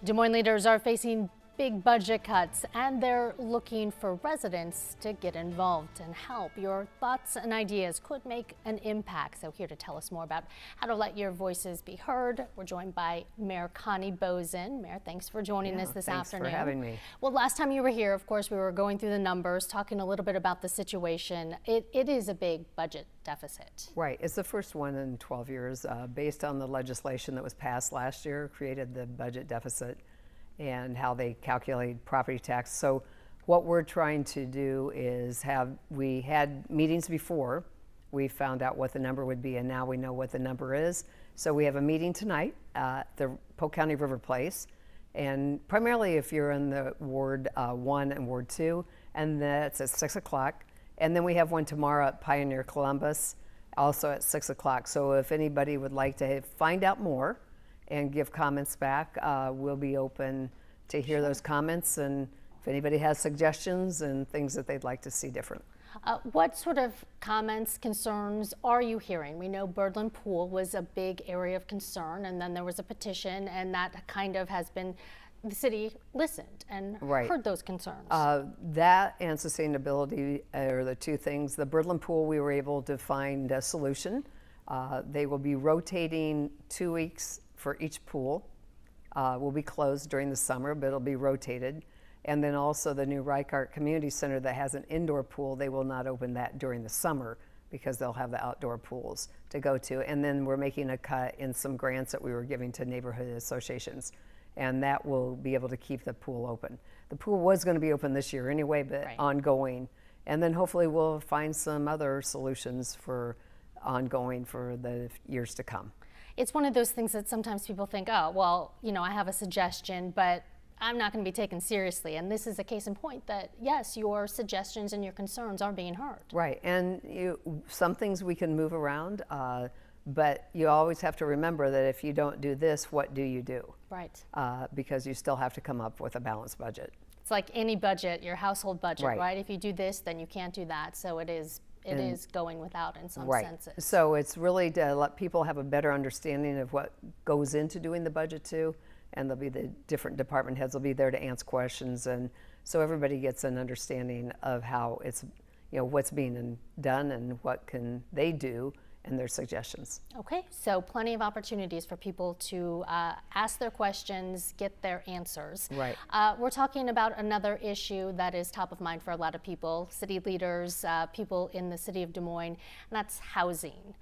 Des Moines leaders are facing big budget cuts, and they're looking for residents to get involved and help. Your thoughts and ideas could make an impact. So here to tell us more about how to let your voices be heard, we're joined by Mayor Connie Boesen. Mayor, thanks for joining us this afternoon. Thanks for having me. Well, last time you were here, of course, we were going through the numbers, talking a little bit about the situation. It is a big budget deficit. Right. It's the first one in 12 years. Based on the legislation that was passed last year, created the budget deficit and how they calculate property tax. So what we're trying to do is we had meetings before. We found out what the number would be, and now we know what the number is. So we have a meeting tonight at the Polk County River Place, and primarily if you're in the Ward 1 and Ward 2, and that's at 6 o'clock. And then we have one tomorrow at Pioneer Columbus, also at 6 o'clock. So if anybody would like to find out more and give comments back, we'll be open to hear those comments, and if anybody has suggestions and things that they'd like to see different. What sort of comments, concerns are you hearing? We know Birdland Pool was a big area of concern, and then there was a petition, and that kind of has been, the city listened and heard those concerns. That and sustainability are the two things. The Birdland Pool, we were able to find a solution. They will be rotating 2 weeks for each pool. Will be closed during the summer, but it'll be rotated. And then also the new Reichart Community Center that has an indoor pool, they will not open that during the summer because they'll have the outdoor pools to go to. And then we're making a cut in some grants that we were giving to neighborhood associations, and that will be able to keep the pool open. The pool was going to be open this year anyway, but ongoing. And then hopefully we'll find some other solutions for ongoing for the years to come. It's one of those things that sometimes people think, oh, well, you know, I have a suggestion, but I'm not going to be taken seriously. And this is a case in point that, yes, your suggestions and your concerns are being heard. Right. And some things we can move around, but you always have to remember that if you don't do this, what do you do? Right. Because you still have to come up with a balanced budget. It's like any budget, your household budget, right? If you do this, then you can't do that. So it is going without in some senses. So it's really to let people have a better understanding of what goes into doing the budget too, and there'll be the different department heads will be there to answer questions, and so everybody gets an understanding of how it's, you know, what's being done and what can they do and their suggestions. Okay, so plenty of opportunities for people to ask their questions, get their answers. Right. We're talking about another issue that is top of mind for a lot of people, city leaders, people in the city of Des Moines, and that's housing.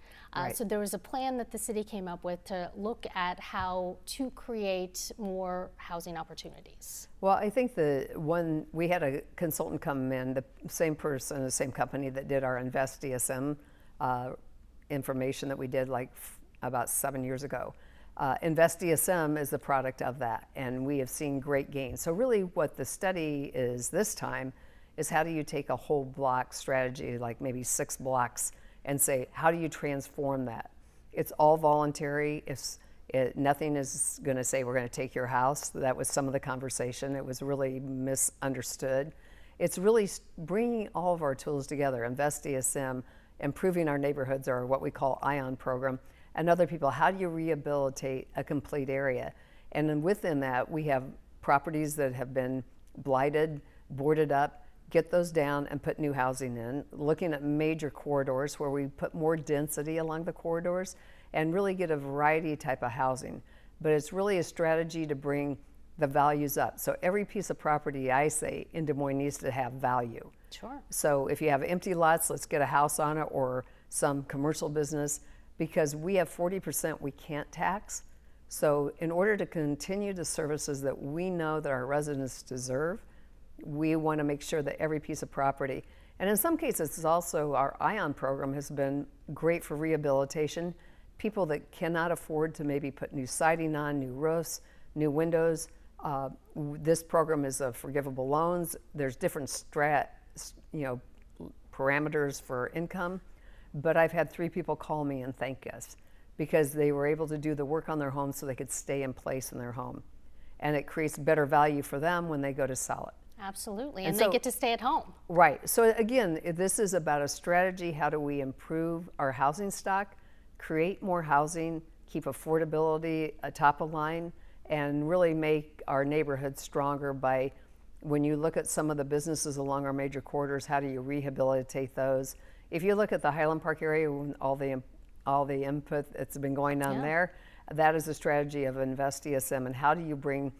So there was a plan that the city came up with to look at how to create more housing opportunities. Well, I think we had a consultant come in, the same person, the same company that did our Invest DSM information that we did about 7 years ago. Invest DSM is the product of that, and we have seen great gains. So really what the study is this time is how do you take a whole block strategy, like maybe 6 blocks, and say, how do you transform that? It's all voluntary. Nothing is going to say we're going to take your house. That was some of the conversation. It was really misunderstood. It's really bringing all of our tools together, Invest DSM, improving our neighborhoods, or what we call ION program, and other people. How do you rehabilitate a complete area? And then within that, we have properties that have been blighted, boarded up, get those down and put new housing in, looking at major corridors where we put more density along the corridors and really get a variety type of housing. But it's really a strategy to bring the values up. So every piece of property, I say, in Des Moines needs to have value. Sure. So if you have empty lots, let's get a house on it or some commercial business, because we have 40% we can't tax. So in order to continue the services that we know that our residents deserve, we want to make sure that every piece of property, and in some cases it's also our ION program has been great for rehabilitation. People that cannot afford to maybe put new siding on, new roofs, new windows. This program is a forgivable loans. There's different parameters for income, but I've had 3 people call me and thank us because they were able to do the work on their home so they could stay in place in their home, and it creates better value for them when they go to sell it. Absolutely, and so, they get to stay at home. Right. So again, this is about a strategy. How do we improve our housing stock, create more housing, keep affordability top of line, and really make our neighborhood stronger by, when you look at some of the businesses along our major corridors, how do you rehabilitate those? If you look at the Highland Park area, all the input that's been going on there, that is a strategy of Invest ESM, and how do you bring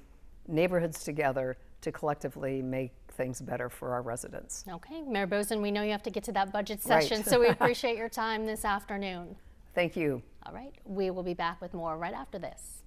neighborhoods together to collectively make things better for our residents. Okay, Mayor Bozen, we know you have to get to that budget session, so we appreciate your time this afternoon. Thank you. All right, we will be back with more right after this.